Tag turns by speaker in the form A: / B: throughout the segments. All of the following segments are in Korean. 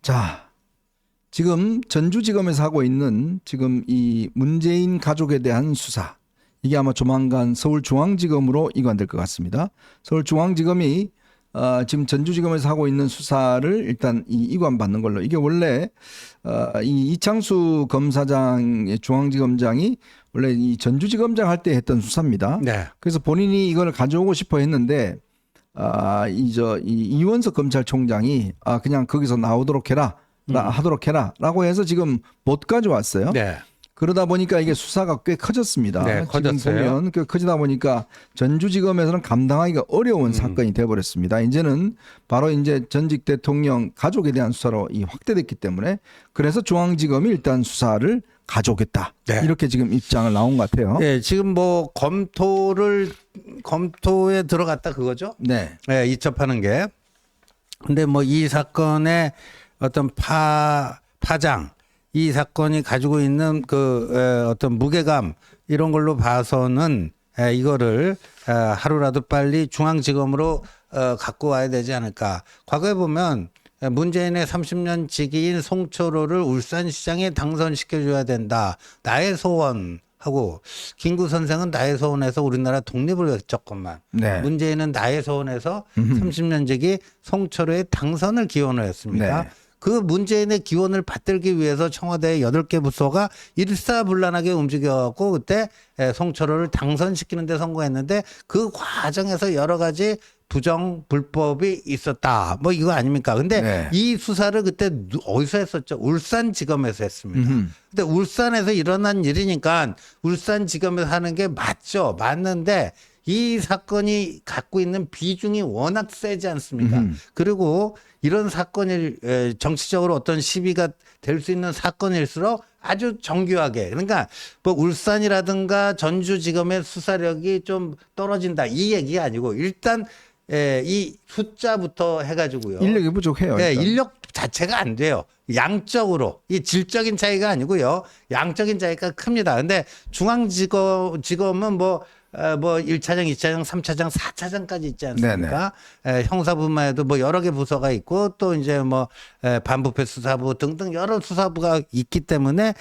A: 자, 지금 전주지검에서 하고 있는 지금 이 문재인 가족에 대한 수사, 이게 아마 조만간 서울중앙지검으로 이관될 것 같습니다. 서울중앙지검이 지금 전주지검에서 하고 있는 수사를 일단 이관받는 걸로. 이게 원래 이 이창수 검사장의 중앙지검장이 원래 이 전주지검장 할 때 했던 수사입니다.
B: 네.
A: 그래서 본인이 이걸 가져오고 싶어 했는데 이 이원석 검찰총장이 그냥 거기서 나오도록 해라. 하도록 해라라고 해서 지금 못 가져왔어요.
B: 네.
A: 그러다 보니까 이게 수사가 꽤 커졌습니다.
B: 네, 커졌어요.
A: 지금 보면 커지다 보니까 전주지검에서는 감당하기가 어려운 사건이 되어버렸습니다. 이제는 바로 이제 전직 대통령 가족에 대한 수사로 확대됐기 때문에 그래서 중앙지검이 일단 수사를 가져오겠다.
B: 네.
A: 이렇게 지금 입장을 나온 것 같아요.
B: 네, 지금 뭐 검토에 들어갔다 그거죠?
A: 네.
B: 네, 이첩하는 게. 근데 뭐 이 사건의 어떤 파장, 이 사건이 가지고 있는 어떤 무게감 이런 걸로 봐서는 이거를 하루라도 빨리 중앙지검으로 갖고 와야 되지 않을까. 과거에 보면 문재인의 30년 지기인 송철호를 울산시장에 당선시켜줘야 된다. 나의 소원하고 김구 선생은 나의 소원에서 우리나라 독립을 외쳤건만
A: 네.
B: 문재인은 나의 소원에서 30년 지기 송철호의 당선을 기원을 했습니다.
A: 네.
B: 그 문재인의 기원을 받들기 위해서 청와대 8개 부서가 일사불란하게 움직여갖고 그때 송철호를 당선시키는 데 성공했는데 그 과정에서 여러 가지 부정 불법이 있었다. 뭐 이거 아닙니까? 근데
A: 네.
B: 이 수사를 그때 어디서 했었죠? 울산지검에서 했습니다. 근데 울산에서 일어난 일이니까 울산지검에서 하는 게 맞죠. 맞는데 이 사건이 갖고 있는 비중이 워낙 세지 않습니까? 그리고 이런 사건이 정치적으로 어떤 시비가 될 수 있는 사건일수록 아주 정교하게, 그러니까 뭐 울산이라든가 전주지검의 수사력이 좀 떨어진다 이 얘기가 아니고 일단 이 숫자부터 해가지고요.
A: 인력이 부족해요.
B: 네,
A: 일단.
B: 인력 자체가 안 돼요. 양적으로 이 질적인 차이가 아니고요. 양적인 차이가 큽니다. 근데 중앙지검은 뭐 1차장, 2차장, 3차장, 4차장까지 있지 않습니까? 형사부만 해도 뭐 여러 개 부서가 있고 또 이제 뭐 반부패 수사부 등등 여러 수사부가 있기 때문에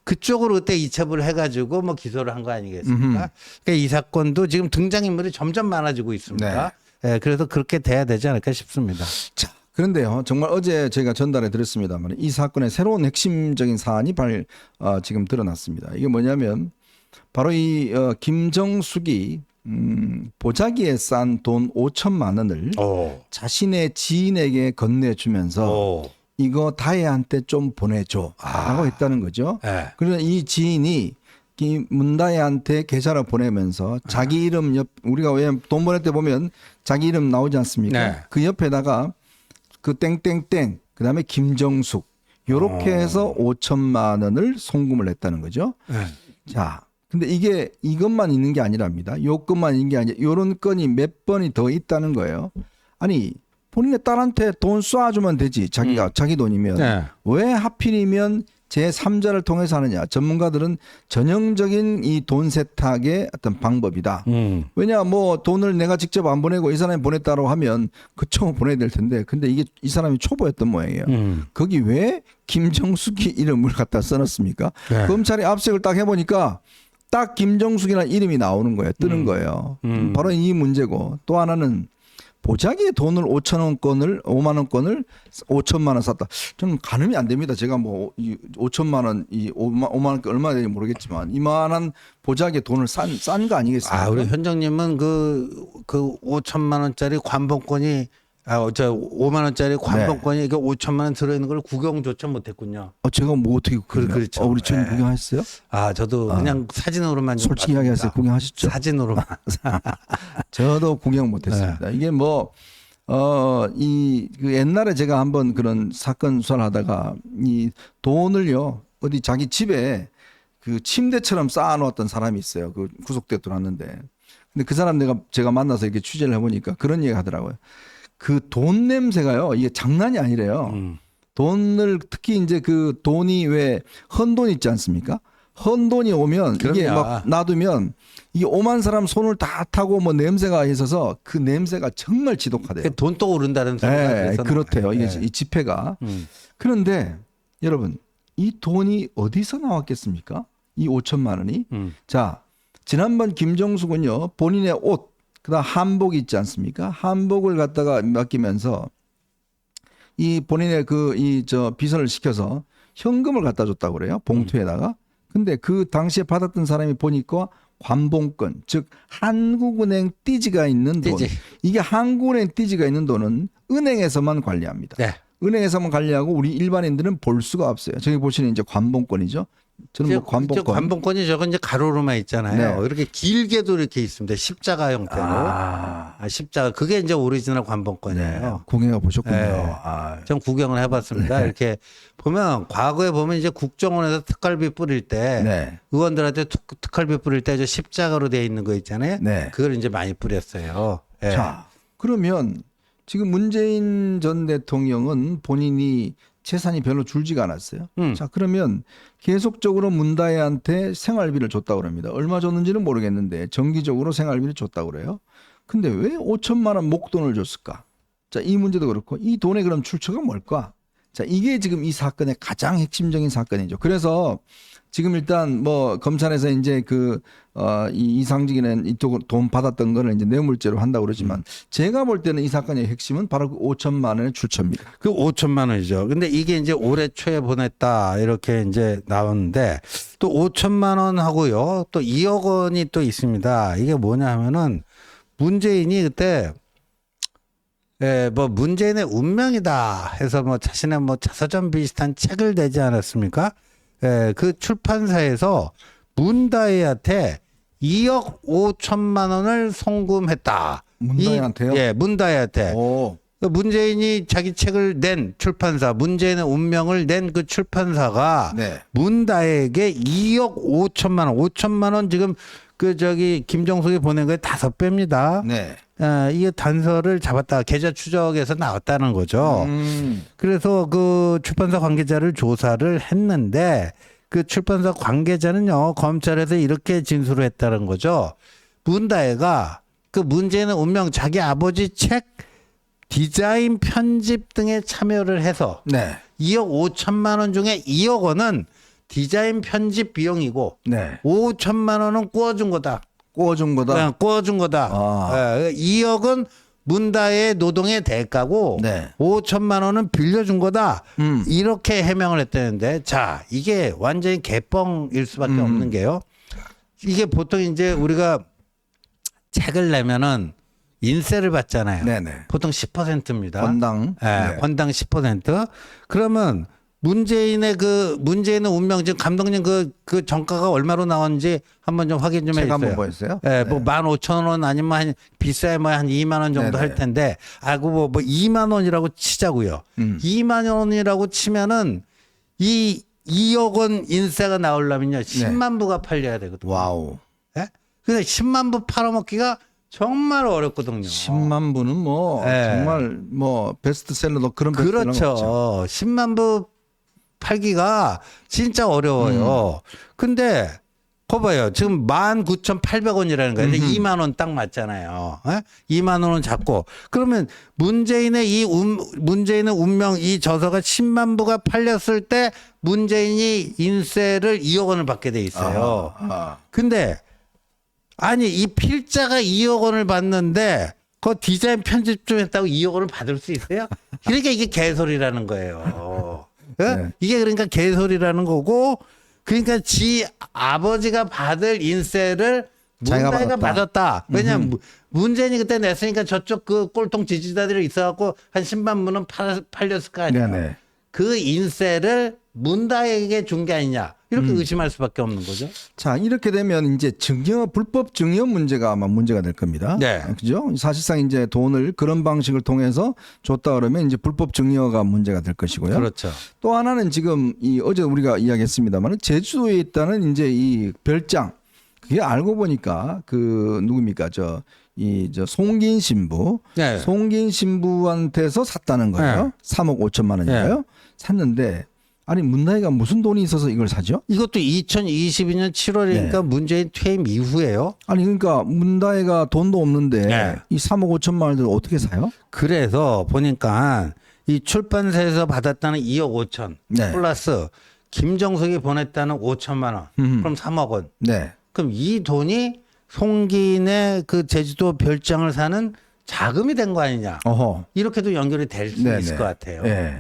B: 그쪽으로 그때 이첩을 해가지고 뭐 기소를 한 거 아니겠습니까? 그러니까 이 사건도 지금 등장인물이 점점 많아지고 있습니다. 그래서 그렇게 돼야 되지 않을까 싶습니다.
A: 자, 그런데요, 정말 어제 저희가 전달해 드렸습니다만 이 사건의 새로운 핵심적인 사안이 지금 드러났습니다. 이게 뭐냐면 바로 이 김정숙이 보자기에 싼 돈 5천만 원을 자신의 지인에게 건네주면서 이거 다혜한테 좀 보내줘라고 했다는 거죠. 그래서 이 지인이 문다혜한테 계좌를 보내면서 자기 이름 우리가 왜 돈 보낼 때 보면 자기 이름 나오지 않습니까?
B: 네.
A: 그 옆에다가 그 땡땡땡 그다음에 김정숙 요렇게 해서 5천만 원을 송금을 했다는 거죠. 자, 근데 이게 이것만 있는 게 아니랍니다. 요 건만 있는 게 아니라 요런 건이 몇 번이 더 있다는 거예요. 아니 본인의 딸한테 돈 쏴주면 되지. 자기 돈이면 왜 하필이면 제3자를 통해서 하느냐. 전문가들은 전형적인 이 돈 세탁의 어떤 방법이다. 왜냐 뭐 돈을 내가 직접 안 보내고 이 사람이 보냈다고 하면 그쪽 보내야 될 텐데 근데 이게 이 사람이 초보였던 모양이에요. 거기 왜 김정숙이 이름을 갖다 써놨습니까? 검찰이 압수색을 딱 해보니까 딱 김정숙이라는 이름이 나오는 거예요. 뜨는 거예요. 바로 이 문제고 또 하나는 보자기에 돈을 5만 원권을 5천만 원 샀다. 저는 가늠이 안 됩니다. 제가 뭐 이 5천만 원, 이 5만 원 얼마 되는지 모르겠지만 이만한 보자기에 돈을 싼 거 아니겠습니까?
B: 우리 현장님은 그 5천만 원짜리 관봉권이 5만 원짜리 관봉권이 이게 5천만 원 들어있는 걸 구경조차 못했군요.
A: 제가 뭐 어떻게
B: 그렇죠.
A: 우리 지금 구경하셨어요?
B: 저도 그냥 사진으로만 좀
A: 솔직히 이야기하세요. 구경하셨죠?
B: 사진으로만.
A: 저도 구경 못했습니다. 이게 뭐 그 옛날에 제가 한번 그런 사건 수사를 하다가 이 돈을요 어디 자기 집에 그 침대처럼 쌓아놓았던 사람이 있어요. 그 구속돼 들어왔는데 근데 그 사람 제가 만나서 이렇게 취재를 해보니까 그런 얘기 하더라고요. 그 돈 냄새가요 이게 장난이 아니래요. 돈을 특히 이제 그 돈이 왜 헌돈 있지 않습니까? 헌 돈이 오면 이게
B: 그럼요.
A: 막 놔두면 이게 오만 사람 손을 다 타고 뭐 냄새가 있어서 그 냄새가 정말 지독하대요.
B: 돈 또 오른다는 소리가
A: 네,
B: 그래서
A: 그렇대요. 이게
B: 네.
A: 이 지폐가.
B: 음.
A: 그런데 여러분 이 돈이 어디서 나왔겠습니까? 이 5천만 원이. 자, 지난번 김정숙은요 본인의 옷, 그다음 한복 있지 않습니까? 한복을 갖다가 맡기면서 이 본인의 그 이 저 비서를 시켜서 현금을 갖다 줬다고 그래요. 봉투에다가. 근데 그 당시에 받았던 사람이 보니까 관봉권, 즉 한국은행 띠지가 있는 돈.
B: 띠지.
A: 이게 한국은행 띠지가 있는 돈은 은행에서만 관리합니다.
B: 네.
A: 은행에서만 관리하고 우리 일반인들은 볼 수가 없어요. 저기 보시는 이제 관봉권이죠. 저는 뭐 관봉권.
B: 관봉권이 저건 이제 가로로만 있잖아요.
A: 네.
B: 이렇게 길게도 이렇게 있습니다. 십자가 형태로. 십자가. 그게 이제 오리지널 관봉권이에요.
A: 네, 공예가 보셨군요.
B: 네. 전 구경을 해봤습니다.
A: 네.
B: 이렇게 보면 과거에 보면 이제 국정원에서 특활비 뿌릴 때
A: 네.
B: 의원들한테 특활비 뿌릴 때 저 십자가로 되어 있는 거 있잖아요.
A: 네.
B: 그걸 이제 많이 뿌렸어요. 예.
A: 자, 그러면 지금 문재인 전 대통령은 본인이 재산이 별로 줄지가 않았어요. 자, 그러면 계속적으로 문다혜한테 생활비를 줬다고 합니다. 얼마 줬는지는 모르겠는데 정기적으로 생활비를 줬다고 그래요. 근데 왜 5천만 원 목돈을 줬을까? 자, 이 문제도 그렇고 이 돈의 그럼 출처가 뭘까? 자, 이게 지금 이 사건의 가장 핵심적인 사건이죠. 그래서 지금 일단 뭐 검찰에서 이제 이 이상직이는 이쪽 돈 받았던 거를 이제 뇌물죄로 한다고 그러지만 제가 볼 때는 이 사건의 핵심은 바로 그 5천만 원의 출처입니다.
B: 그 5천만 원이죠. 근데 이게 이제 올해 초에 보냈다 이렇게 이제 나오는데 또 5천만 원 하고요. 또 2억 원이 또 있습니다. 이게 뭐냐 하면은 문재인이 그때 뭐 문재인의 운명이다 해서 뭐 자신의 뭐 자서전 비슷한 책을 내지 않았습니까? 그 출판사에서 문다혜한테 2억 5천만 원을 송금했다.
A: 문다혜한테요?
B: 예, 문다혜한테.
A: 오.
B: 문재인이 자기 책을 낸 출판사, 문재인의 운명을 낸 그 출판사가
A: 네.
B: 문다혜에게 2억 5천만 원, 5천만 원 지금 김정숙이 보낸 거에 5배입니다.
A: 네.
B: 이게 단서를 잡았다. 계좌 추적에서 나왔다는 거죠. 그래서 그 출판사 관계자를 조사를 했는데 그 출판사 관계자는요, 검찰에서 이렇게 진술을 했다는 거죠. 문다혜가 그 문재인의 운명 자기 아버지 책 디자인 편집 등에 참여를 해서
A: 네.
B: 2억 5천만 원 중에 2억 원은 디자인 편집 비용이고
A: 네.
B: 5천만 원은 구워준 거다.
A: 꼬준 거다.
B: 그냥 구워준 거다.
A: 아.
B: 2억은 문다의 노동의 대가고
A: 네.
B: 5천만 원은 빌려준 거다. 이렇게 해명을 했다는데 자 이게 완전히 개뻥일 수밖에 없는 게요. 이게 보통 이제 우리가 책을 내면은 인세를 받잖아요.
A: 네네.
B: 보통 10%입니다.
A: 건당.
B: 네. 건당 10%. 그러면 문재인의 운명 지금 감독님 그 정가가 얼마로 나왔는지 한번 좀 확인 좀
A: 책
B: 해주세요.
A: 한번 보였어요?
B: 예, 뭐 15,000원 아니면 한 비싸야 뭐 한 2만 원 정도
A: 네네.
B: 할 텐데, 뭐 2만 원이라고 치자고요. 2만 원이라고 치면은 이 2억 원 인세가 나오려면요 10만 부가 팔려야 되거든요.
A: 와우.
B: 예? 근데 10만 부 팔아먹기가 정말 어렵거든요.
A: 10만 부는 뭐
B: 네.
A: 정말 뭐 베스트셀러도 그런 베스트셀러는 없죠.
B: 그렇죠. 10만 부 팔기가 진짜 어려워요. 근데 거봐요. 지금 19,800원이라는 거예요. 2만 원 딱 맞잖아요. 에? 2만 원은 잡고. 그러면 문재인의 문재인의 운명 이 저서가 10만 부가 팔렸을 때 문재인이 인세를 2억 원을 받게 돼 있어요. 근데 아니 이 필자가 2억 원을 받는데 그 디자인 편집 좀 했다고 2억 원을 받을 수 있어요? 그러니까 이게 개소리라는 거예요.
A: 네.
B: 이게 그러니까 개소리라는 거고, 그러니까 지 아버지가 받을 인세를
A: 자기가
B: 문다혜가
A: 받았다.
B: 받았다. 왜냐면 문재인이 그때 냈으니까 저쪽 그 꼴통 지지자들이 있어갖고 한 10만 부는 팔렸을 거 아니에요.
A: 네네.
B: 그 인세를 문다혜에게 준 게 아니냐. 이렇게 의심할 수밖에 없는 거죠.
A: 자, 이렇게 되면 이제 불법 증여 문제가 아마 문제가 될 겁니다.
B: 네.
A: 그죠? 사실상 이제 돈을 그런 방식을 통해서 줬다 그러면 이제 불법 증여가 문제가 될 것이고요.
B: 그렇죠.
A: 또 하나는 지금 어제 우리가 이야기했습니다만 제주도에 있다는 이제 이 별장. 그게 알고 보니까 누굽니까? 저 송긴 신부.
B: 네.
A: 송긴 신부한테서 샀다는 거예요.
B: 네.
A: 3억 5천만 원인가요?
B: 네.
A: 샀는데 아니 문다혜가 무슨 돈이 있어서 이걸 사죠?
B: 이것도 2022년 7월이니까
A: 네.
B: 문재인 퇴임 이후에요.
A: 아니 그러니까 문다혜가 돈도 없는데
B: 네.
A: 이 3억 5천만 원을 어떻게 사요?
B: 그래서 보니까 이 출판사에서 받았다는 2억 5천
A: 네.
B: 플러스 김정숙이 보냈다는 5천만 원. 그럼 3억 원.
A: 네.
B: 그럼 이 돈이 송기인의 그 제주도 별장을 사는 자금이 된 거 아니냐.
A: 어허.
B: 이렇게도 연결이 될 수
A: 네네.
B: 있을 것 같아요.
A: 네.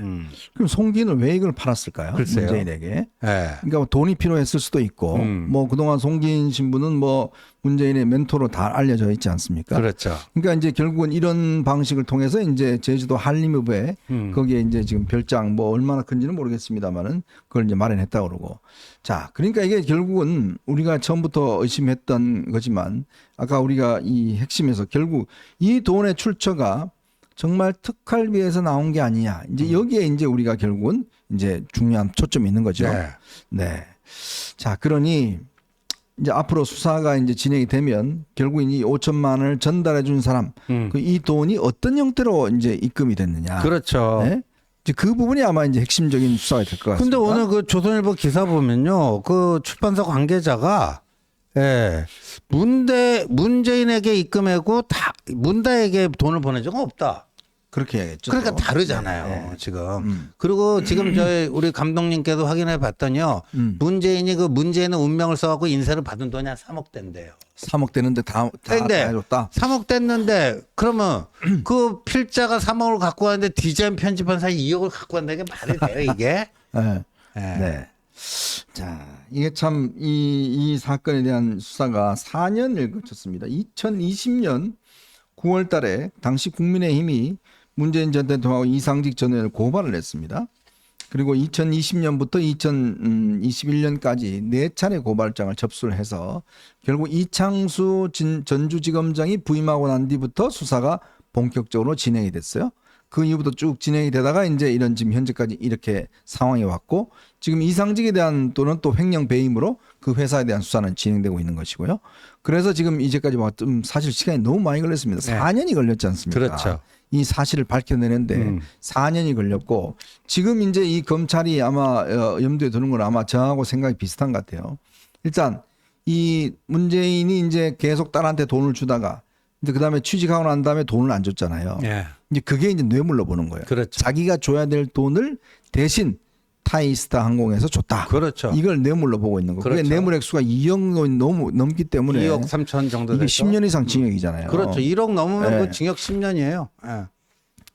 A: 그럼 송기인은 왜 이걸 팔았을까요?
B: 글쎄요.
A: 문재인에게.
B: 네.
A: 그러니까 돈이 필요했을 수도 있고 뭐 그동안 송기인 신부는 뭐 문재인의 멘토로 다 알려져 있지 않습니까?
B: 그렇죠.
A: 그러니까 이제 결국은 이런 방식을 통해서 이제 제주도 한림읍에 거기에 이제 지금 별장 뭐 얼마나 큰지는 모르겠습니다만은 그걸 이제 마련했다 그러고. 자, 그러니까 이게 결국은 우리가 처음부터 의심했던 거지만 아까 우리가 이 핵심에서 결국 이 돈의 출처가 정말 특활비에서 나온 게 아니냐. 이제 여기에 이제 우리가 결국은 이제 중요한 초점이 있는 거죠.
B: 네.
A: 네. 자, 그러니 이제 앞으로 수사가 이제 진행이 되면 결국 이 5천만 원을 전달해 준 사람, 그 이 돈이 어떤 형태로 이제 입금이 됐느냐.
B: 그렇죠.
A: 네? 이제 그 부분이 아마 이제 핵심적인 수사가 될 것 같습니다.
B: 근데 오늘 그 조선일보 기사 보면요. 그 출판사 관계자가 예. 문재인에게 입금하고 다 문다에게 돈을 보낸 적은 없다.
A: 그렇게 해야겠죠.
B: 그러니까
A: 또.
B: 다르잖아요.
A: 네.
B: 지금. 그리고 지금 저희 우리 감독님께도 확인해 봤더니요. 문재인이 그 문재인의 운명을 써갖고 인사를 받은 돈이 한 3억 대인데요.
A: 3억 되는데 다
B: 근데
A: 해줬다.
B: 3억 됐는데 그러면 그 필자가 3억을 갖고 왔는데 디자인 편집한 사이 2억을 갖고 왔다는 게 말이 돼요 이게?
A: 네.
B: 네.
A: 네. 자, 이게 참 이 사건에 대한 수사가 4년을 거쳤습니다. 2020년 9월 달에 당시 국민의힘이 문재인 전 대통령하고 이상직 전 의원을 고발을 했습니다. 그리고 2020년부터 2021년까지 4차례 고발장을 접수를 해서 결국 이창수 전주지검장이 부임하고 난 뒤부터 수사가 본격적으로 진행이 됐어요. 그 이후부터 쭉 진행이 되다가 이제 이런 지금 현재까지 이렇게 상황이 왔고 지금 이상직에 대한 또는 또 횡령 배임으로 그 회사에 대한 수사는 진행되고 있는 것이고요. 그래서 지금 이제까지 좀 사실 시간이 너무 많이 걸렸습니다.
B: 네.
A: 4년이 걸렸지 않습니까?
B: 그렇죠.
A: 이 사실을 밝혀내는데 4년이 걸렸고 지금 이제 이 검찰이 아마 염두에 두는 건 아마 저하고 생각이 비슷한 것 같아요. 일단 이 문재인이 이제 계속 딸한테 돈을 주다가 이제 그다음에 취직하고 난 다음에 돈을 안 줬잖아요.
B: 예.
A: 이제 그게 이제 뇌물로 보는 거예요.
B: 그렇죠.
A: 자기가 줘야 될 돈을 대신 타이스타 항공에서 줬다.
B: 그렇죠.
A: 이걸 뇌물로 보고 있는 거고. 그게
B: 그렇죠.
A: 뇌물 액수가 2억 원이 넘기 때문에
B: 2억 3천 정도
A: 이게
B: 되죠.
A: 10년 이상 징역이잖아요.
B: 그렇죠. 1억 넘으면
A: 네.
B: 그 징역 10년이에요. 예.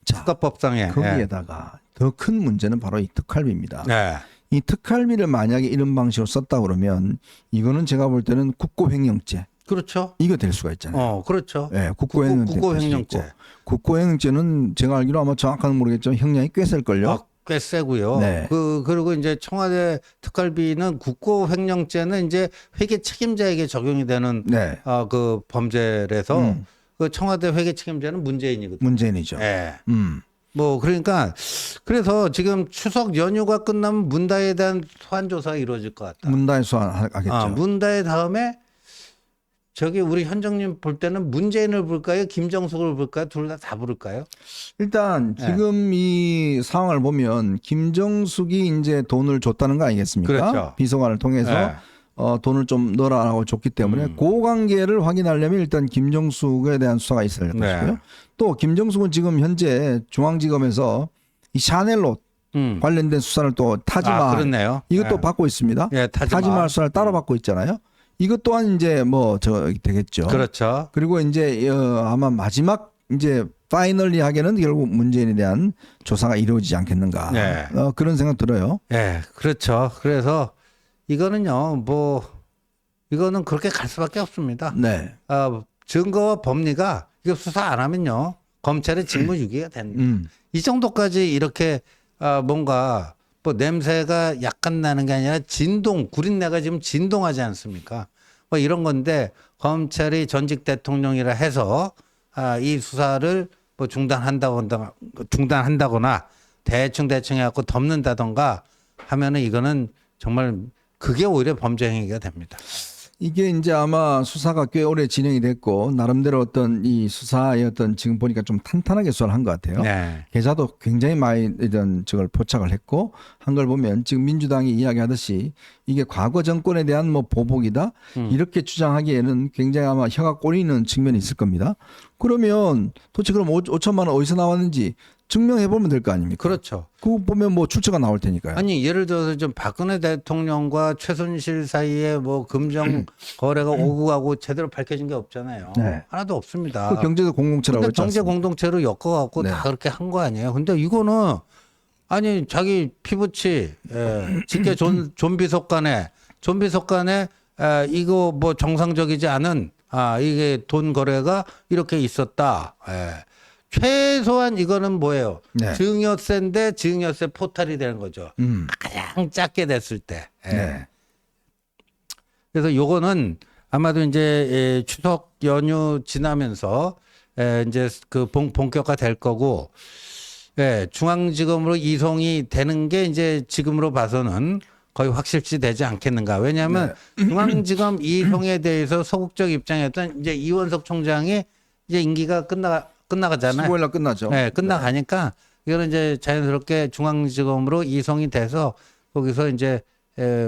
A: 자,
B: 특가법상에.
A: 거기에다가 더 큰 문제는 바로 이 특활비입니다.
B: 예.
A: 이 특활비를 만약에 이런 방식으로 썼다 그러면 이거는 제가 볼 때는 국고횡령죄
B: 그렇죠.
A: 이거 될 수가 있잖아요.
B: 그렇죠.
A: 네, 국고횡령죄. 국고횡령죄는 제가 알기로 아마 정확한 모르겠지만 형량이 꽤 셀걸요.
B: 아, 꽤 세고요.
A: 네.
B: 그리고 이제 청와대 특활비는 국고횡령죄는 이제 회계 책임자에게 적용이 되는
A: 네,
B: 그 범죄라서 그 청와대 회계 책임자는 문재인이거든요.
A: 문재인이죠.
B: 예.
A: 음.
B: 뭐 그러니까 그래서 지금 추석 연휴가 끝나면 문다에 대한 소환 조사가 이루어질 것 같다.
A: 문다에 소환하겠죠.
B: 문다에 다음에 저기 우리 현정님 볼 때는 문재인을 볼까요? 김정숙을 볼까요? 둘 다 부를까요?
A: 일단 지금 이 상황을 보면 김정숙이 이제 돈을 줬다는 거 아니겠습니까?
B: 그렇죠.
A: 비서관을 통해서
B: 네.
A: 돈을 좀 넣으라고 줬기 때문에 그 관계를 확인하려면 일단 김정숙에 대한 수사가 있어야 될
B: 네.
A: 것이고요. 또 김정숙은 지금 현재 중앙지검에서 이 샤넬로 관련된 수사를 또 타지마
B: 그렇네요.
A: 이것도
B: 예.
A: 받고 있습니다.
B: 예, 타지마
A: 수사를 따로 받고 있잖아요. 이것 또한 이제 뭐 저 되겠죠.
B: 그렇죠.
A: 그리고 이제 아마 마지막 이제 파이널리하게는 결국 문재인에 대한 조사가 이루어지지 않겠는가.
B: 네.
A: 그런 생각 들어요.
B: 예, 그렇죠. 그래서 이거는요, 이거는 그렇게 갈 수밖에 없습니다.
A: 네.
B: 증거와 법리가 이거 수사 안 하면요, 검찰의 직무유기가 됩니다. 이 정도까지 이렇게 뭔가 뭐 냄새가 약간 나는 게 아니라 구린내가 지금 진동하지 않습니까? 뭐 이런 건데 검찰이 전직 대통령이라 해서 이 수사를 뭐 중단한다거나 대충 해갖고 덮는다던가 하면은 이거는 정말 그게 오히려 범죄 행위가 됩니다.
A: 이게 이제 아마 수사가 꽤 오래 진행이 됐고 나름대로 어떤 이 수사의 어떤 지금 보니까 좀 탄탄하게 수사를 한 것 같아요.
B: 네.
A: 계좌도 굉장히 많이 이런 저걸 포착을 했고 한 걸 보면 지금 민주당이 이야기하듯이 이게 과거 정권에 대한 뭐 보복이다 이렇게 주장하기에는 굉장히 아마 혀가 꼬리는 측면이 있을 겁니다. 그러면 도대체 그럼 5천만 원 어디서 나왔는지 증명해 보면 될 거 아닙니까?
B: 그렇죠.
A: 그거 보면 뭐 출처가 나올 테니까요.
B: 아니 예를 들어서 좀 박근혜 대통령과 최순실 사이에 뭐 금정 거래가 오고 가고 제대로 밝혀진 게 없잖아요.
A: 네.
B: 하나도 없습니다.
A: 그 경제도 공동체라고
B: 근데
A: 했지
B: 경제
A: 않습니까?
B: 공동체로 엮어갖고
A: 네.
B: 다 그렇게 한 거 아니에요. 근데 이거는 아니 자기 피부치 직계 좀비 속간에 이거 뭐 정상적이지 않은 이게 돈 거래가 이렇게 있었다. 최소한 이거는 뭐예요?
A: 네.
B: 증여세인데 증여세 포탈이 되는 거죠. 가장 작게 됐을 때.
A: 네.
B: 그래서 요거는 아마도 이제 추석 연휴 지나면서 이제 그 본격화 될 거고, 중앙지검으로 이송이 되는 게 이제 지금으로 봐서는 거의 확실시 되지 않겠는가. 왜냐하면 중앙지검 이송에 대해서 소극적 입장이었던 이제 이원석 총장이 이제 임기가 끝나가잖아요.
A: 15일 날 끝나죠.
B: 네, 끝나가니까 이거는 이제 자연스럽게 중앙지검으로 이송이 돼서 거기서 이제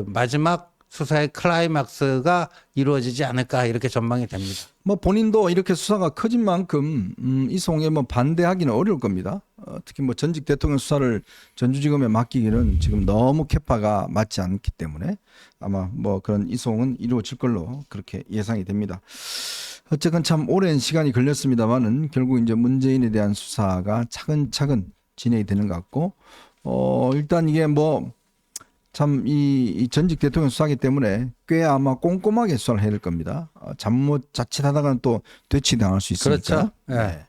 B: 마지막 수사의 클라이막스가 이루어지지 않을까 이렇게 전망이 됩니다.
A: 뭐 본인도 이렇게 수사가 커진 만큼 이송에 뭐 반대하기는 어려울 겁니다. 특히 뭐 전직 대통령 수사를 전주지검에 맡기기는 지금 너무 캐파가 맞지 않기 때문에 아마 뭐 그런 이송은 이루어질 걸로 그렇게 예상이 됩니다. 어쨌건 참 오랜 시간이 걸렸습니다만은 결국 이제 문재인에 대한 수사가 차근차근 진행이 되는 것 같고 일단 이게 뭐 참 이 전직 대통령 수사기 때문에 꽤 아마 꼼꼼하게 수사를 해야 될 겁니다. 잘못 자칫하다가는 또 되치당할 수 있으니까.
B: 그렇죠.
A: 네.